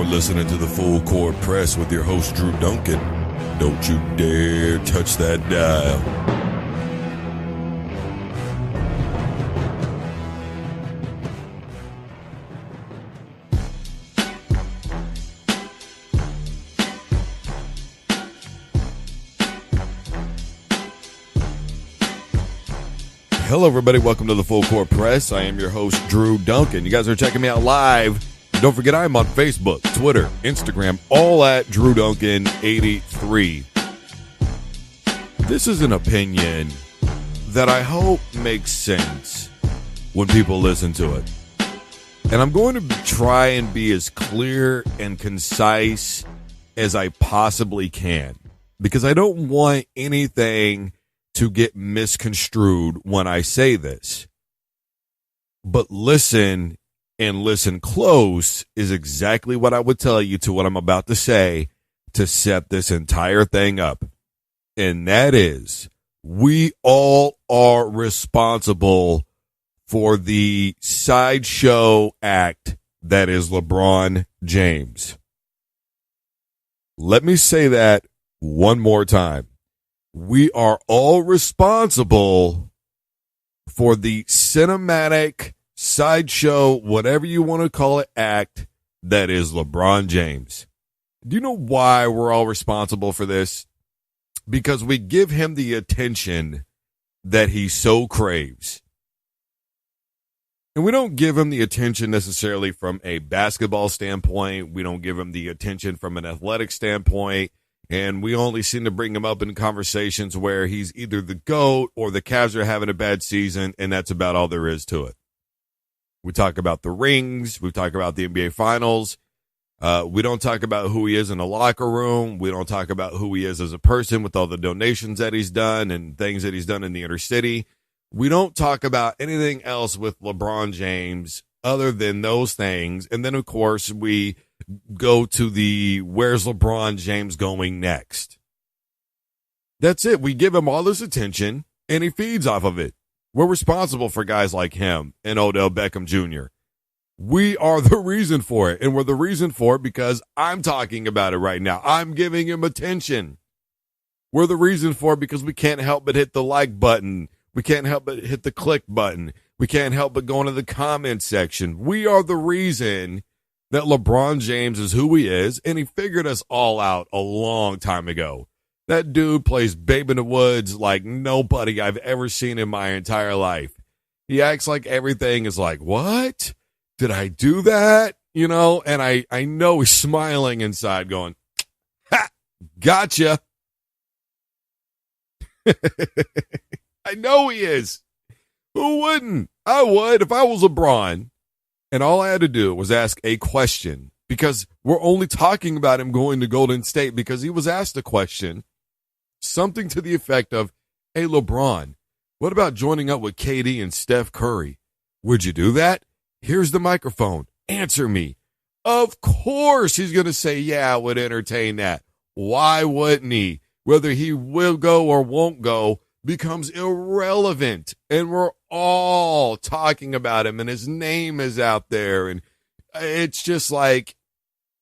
listening to the Full Court Press with your host, Drew Duncan. Don't you dare touch that dial. Hello, everybody. Welcome to the Full Court Press. I am your host, Drew Duncan. You guys are checking me out live. Don't forget, I'm on Facebook, Twitter, Instagram, all at Drew Duncan 83. This is an opinion that I hope makes sense when people listen to it. And I'm going to try and be as clear and concise as I possibly can, because I don't want anything to get misconstrued when I say this. But listen, and listen close, is exactly what I would tell you to what I'm about to say to set this entire thing up. And that is, we all are responsible for the Sideshow Act that is LeBron James. Let me say that one more time. We are all responsible for the cinematic sideshow, whatever you want to call it, act that is LeBron James. Do you know why we're all responsible for this? Because we give him the attention that he so craves. And we don't give him the attention necessarily from a basketball standpoint. We don't give him the attention from an athletic standpoint. And we only seem to bring him up in conversations where he's either the GOAT or the Cavs are having a bad season, and that's about all there is to it. We talk about the rings. We talk about the NBA Finals. We don't talk about who he is in the locker room. We don't talk about who he is as a person with all the donations that he's done and things that he's done in the inner city. We don't talk about anything else with LeBron James other than those things. And then, of course, we go to the where's LeBron James going next. That's it. We give him all this attention, and he feeds off of it. We're responsible for guys like him and Odell Beckham Jr. We are the reason for it, and we're the reason for it because I'm talking about it right now. I'm giving him attention. We're the reason for it because we can't help but hit the like button. We can't help but hit the click button. We can't help but go into the comment section. We are the reason that LeBron James is who he is, and he figured us all out a long time ago. That dude plays Babe in the Woods like nobody I've ever seen in my entire life. He acts like everything is like, what? Did I do that? You know, and I know he's smiling inside going, ha, gotcha. I know he is. Who wouldn't? I would if I was LeBron. And all I had to do was ask a question, because we're only talking about him going to Golden State because he was asked a question, something to the effect of, hey, LeBron, what about joining up with KD and Steph Curry? Would you do that? Here's the microphone. Answer me. Of course he's going to say, yeah, I would entertain that. Why wouldn't he? Whether he will go or won't go becomes irrelevant, and we're all talking about him, and his name is out there, and it's just like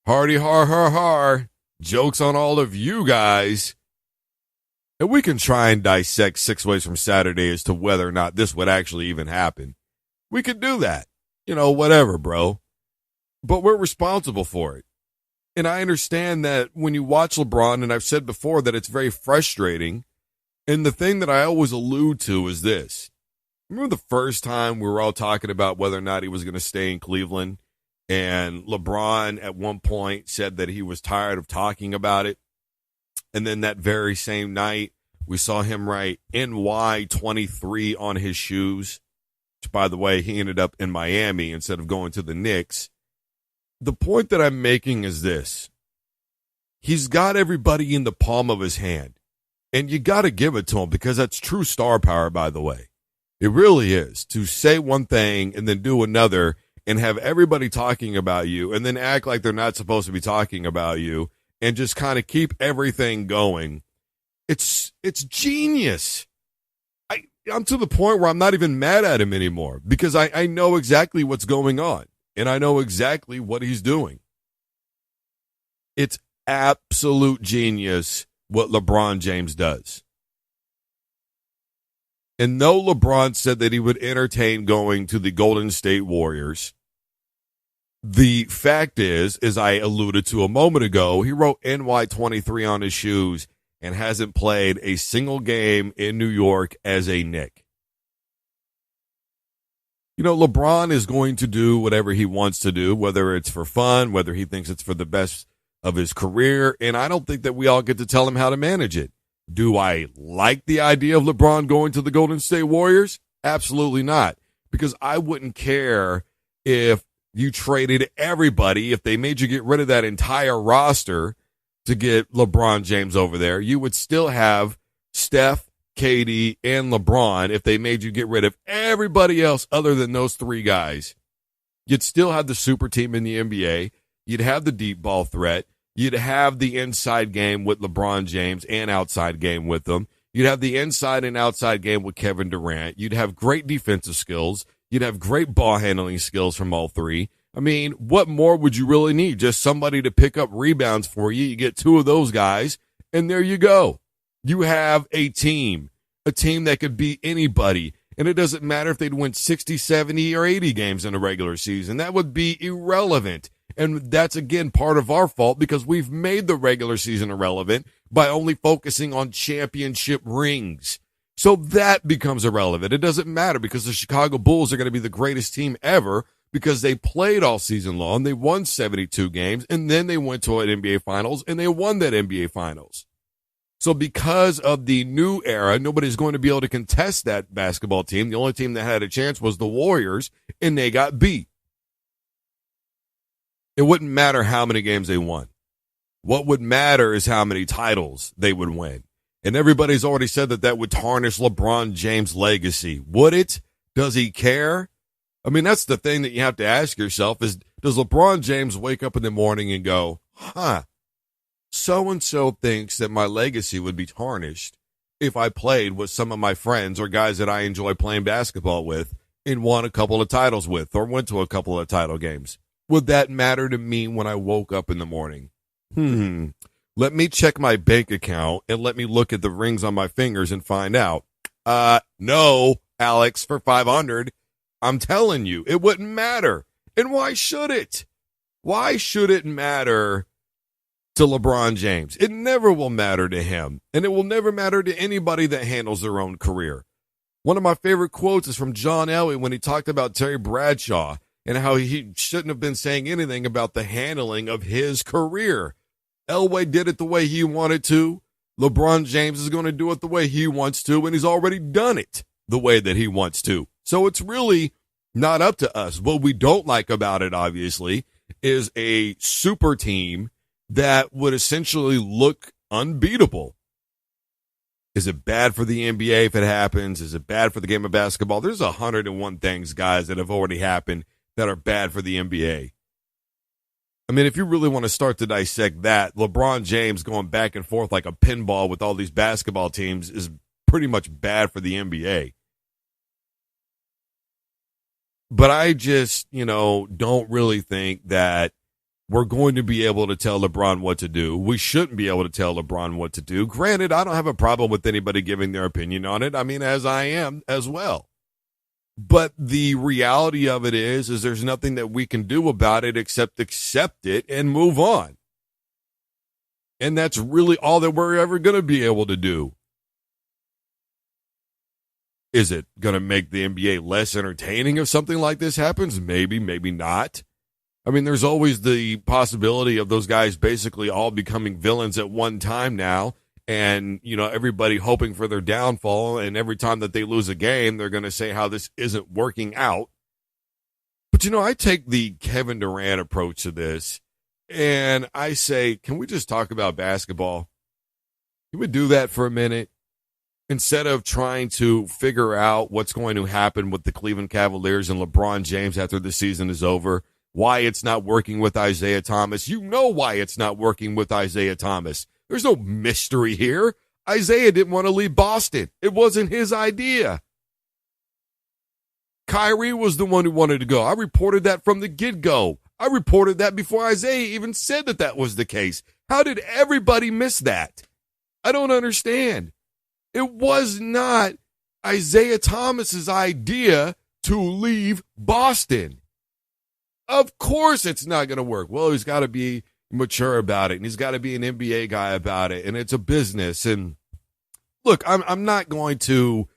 hardy har har har, jokes on all of you guys. And we can try and dissect 6 ways from Saturday as to whether or not this would actually even happen. We could do that, you know, whatever, bro, but we're responsible for it. And I understand that when you watch LeBron, and I've said before that it's very frustrating. And the thing that I always allude to is this. Remember the first time we were all talking about whether or not he was going to stay in Cleveland? And LeBron at one point said that he was tired of talking about it. And then that very same night, we saw him write NY23 on his shoes. Which, by the way, he ended up in Miami instead of going to the Knicks. The point that I'm making is this. He's got everybody in the palm of his hand. And you got to give it to him, because that's true star power, by the way. It really is. To say one thing and then do another and have everybody talking about you and then act like they're not supposed to be talking about you and just kind of keep everything going. It's genius. I'm to the point where I'm not even mad at him anymore, because I know exactly what's going on, and I know exactly what he's doing. It's absolute genius what LeBron James does. And though LeBron said that he would entertain going to the Golden State Warriors, the fact is, as I alluded to a moment ago, he wrote NY23 on his shoes and hasn't played a single game in New York as a Knick. You know, LeBron is going to do whatever he wants to do, whether it's for fun, whether he thinks it's for the best of his career, and I don't think that we all get to tell him how to manage it. Do I like the idea of LeBron going to the Golden State Warriors? Absolutely not, because I wouldn't care if you traded everybody. If they made you get rid of that entire roster to get LeBron James over there, you would still have Steph, KD, and LeBron. If they made you get rid of everybody else other than those three guys, you'd still have the super team in the NBA. You'd have the deep ball threat. You'd have the inside game with LeBron James and outside game with them. You'd have the inside and outside game with Kevin Durant. You'd have great defensive skills. You'd have great ball handling skills from all three. I mean, what more would you really need? Just somebody to pick up rebounds for you. You get two of those guys, and there you go. You have a team that could beat anybody. And it doesn't matter if they'd win 60, 70, or 80 games in a regular season. That would be irrelevant. And that's, again, part of our fault because we've made the regular season irrelevant by only focusing on championship rings. So that becomes irrelevant. It doesn't matter because the Chicago Bulls are going to be the greatest team ever because they played all season long. They won 72 games, and then they went to an NBA Finals, and they won that NBA Finals. So because of the new era, nobody's going to be able to contest that basketball team. The only team that had a chance was the Warriors, and they got beat. It wouldn't matter how many games they won. What would matter is how many titles they would win. And everybody's already said that that would tarnish LeBron James' legacy. Would it? Does he care? I mean, that's the thing that you have to ask yourself is, does LeBron James wake up in the morning and go, so-and-so thinks that my legacy would be tarnished if I played with some of my friends or guys that I enjoy playing basketball with and won a couple of titles with or went to a couple of title games? Would that matter to me when I woke up in the morning? Let me check my bank account and let me look at the rings on my fingers and find out. No, Alex, for 500, I'm telling you, it wouldn't matter. And why should it? Why should it matter to LeBron James? It never will matter to him, and it will never matter to anybody that handles their own career. One of my favorite quotes is from John Elway when he talked about Terry Bradshaw and how he shouldn't have been saying anything about the handling of his career. Elway did it the way he wanted to. LeBron James is going to do it the way he wants to, and he's already done it the way that he wants to. So it's really not up to us. What we don't like about it, obviously, is a super team that would essentially look unbeatable. Is it bad for the NBA if it happens? Is it bad for the game of basketball? There's 101 things, guys, that have already happened that are bad for the NBA. I mean, if you really want to start to dissect that, LeBron James going back and forth like a pinball with all these basketball teams is pretty much bad for the NBA. But I just, don't really think that we're going to be able to tell LeBron what to do. We shouldn't be able to tell LeBron what to do. Granted, I don't have a problem with anybody giving their opinion on it. I mean, as I am as well. But the reality of it is there's nothing that we can do about it except accept it and move on. And that's really all that we're ever going to be able to do. Is it going to make the NBA less entertaining if something like this happens? Maybe, maybe not. I mean, there's always the possibility of those guys basically all becoming villains at one time now. And, everybody hoping for their downfall. And every time that they lose a game, they're going to say how this isn't working out. But, I take the Kevin Durant approach to this. And I say, can we just talk about basketball? Can we do that for a minute? Instead of trying to figure out what's going to happen with the Cleveland Cavaliers and LeBron James after the season is over, why it's not working with Isaiah Thomas. You know why it's not working with Isaiah Thomas. There's no mystery here. Isaiah didn't want to leave Boston. It wasn't his idea. Kyrie was the one who wanted to go. I reported that from the get-go. I reported that before Isaiah even said that that was the case. How did everybody miss that? I don't understand. It was not Isaiah Thomas's idea to leave Boston. Of course it's not going to work. Well, he's got to be mature about it, and he's got to be an NBA guy about it, and it's a business. And look, I'm not going to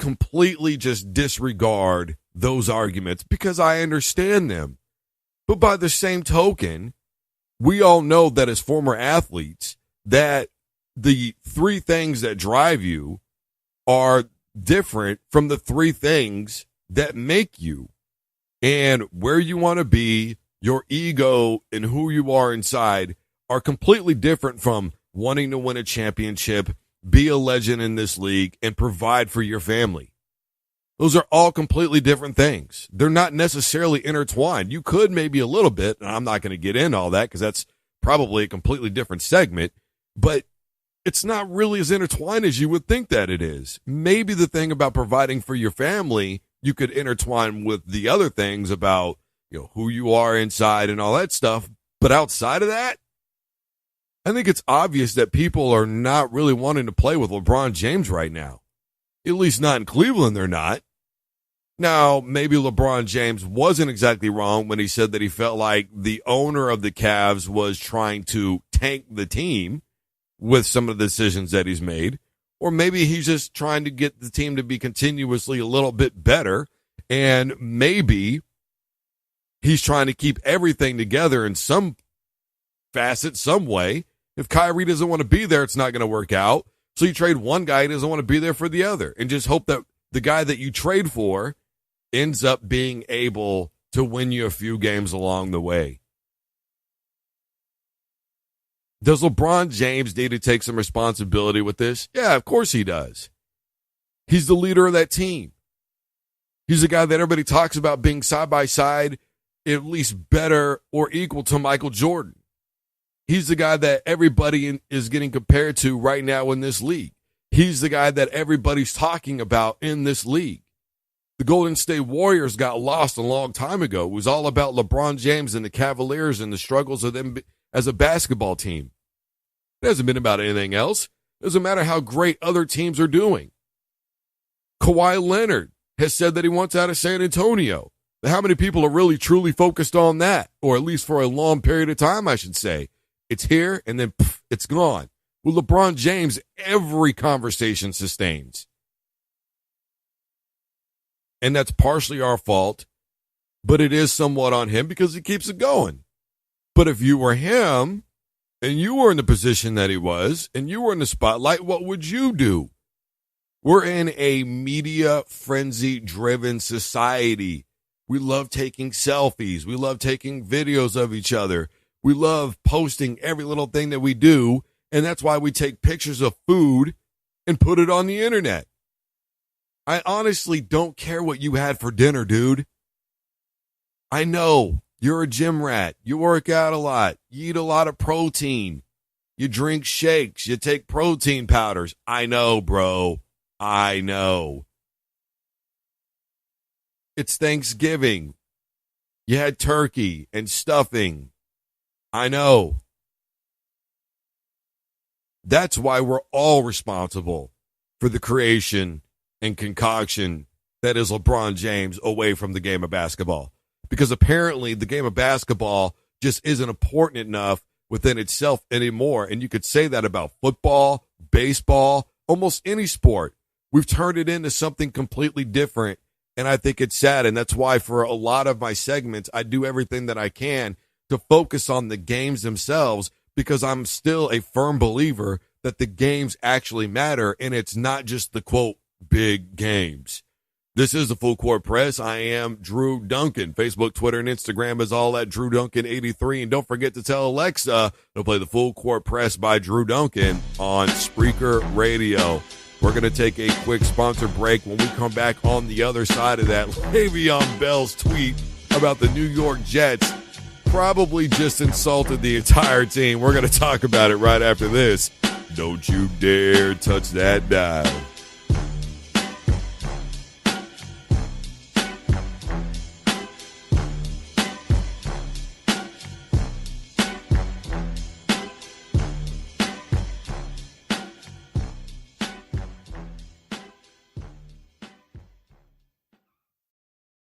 completely just disregard those arguments because I understand them. But by the same token, we all know that as former athletes, that the three things that drive you are different from the three things that make you. And where you want to be, your ego and who you are inside are completely different from wanting to win a championship, be a legend in this league, and provide for your family. Those are all completely different things. They're not necessarily intertwined. You could maybe a little bit, and I'm not going to get into all that because that's probably a completely different segment, but it's not really as intertwined as you would think that it is. Maybe the thing about providing for your family, you could intertwine with the other things about, who you are inside and all that stuff. But outside of that, I think it's obvious that people are not really wanting to play with LeBron James right now. At least not in Cleveland, they're not. Now, maybe LeBron James wasn't exactly wrong when he said that he felt like the owner of the Cavs was trying to tank the team with some of the decisions that he's made. Or maybe he's just trying to get the team to be continuously a little bit better. And maybe he's trying to keep everything together in some facet, some way. If Kyrie doesn't want to be there, it's not going to work out. So you trade one guy who doesn't want to be there for the other and just hope that the guy that you trade for ends up being able to win you a few games along the way. Does LeBron James need to take some responsibility with this? Yeah, of course he does. He's the leader of that team. He's the guy that everybody talks about being side by side, at least better or equal to Michael Jordan. He's the guy that everybody is getting compared to right now in this league. He's the guy that everybody's talking about in this league. The Golden State Warriors got lost a long time ago. It was all about LeBron James and the Cavaliers and the struggles of them as a basketball team. It hasn't been about anything else. It doesn't matter how great other teams are doing. Kawhi Leonard has said that he wants out of San Antonio. But how many people are really truly focused on that? Or at least for a long period of time, I should say. It's here and then it's gone. With LeBron James, every conversation sustains. And that's partially our fault, but it is somewhat on him because he keeps it going. But if you were him and you were in the position that he was and you were in the spotlight, what would you do? We're in a media frenzy-driven society. We love taking selfies. We love taking videos of each other. We love posting every little thing that we do, and that's why we take pictures of food and put it on the internet. I honestly don't care what you had for dinner, dude. I know you're a gym rat. You work out a lot. You eat a lot of protein. You drink shakes. You take protein powders. I know, bro. I know. It's Thanksgiving. You had turkey and stuffing. I know. That's why we're all responsible for the creation and concoction that is LeBron James away from the game of basketball. Because apparently the game of basketball just isn't important enough within itself anymore. And you could say that about football, baseball, almost any sport. We've turned it into something completely different. And I think it's sad. And that's why for a lot of my segments, I do everything that I can to focus on the games themselves, because I'm still a firm believer that the games actually matter. And it's not just the quote, big games. This is the Full Court Press. I am Drew Duncan. Facebook, Twitter, and Instagram is all at Drew Duncan 83. And don't forget to tell Alexa to play the Full Court Press by Drew Duncan on Spreaker Radio. We're going to take a quick sponsor break. When we come back on the other side of that, Le'Veon Bell's tweet about the New York Jets probably just insulted the entire team. We're going to talk about it right after this. Don't you dare touch that dial.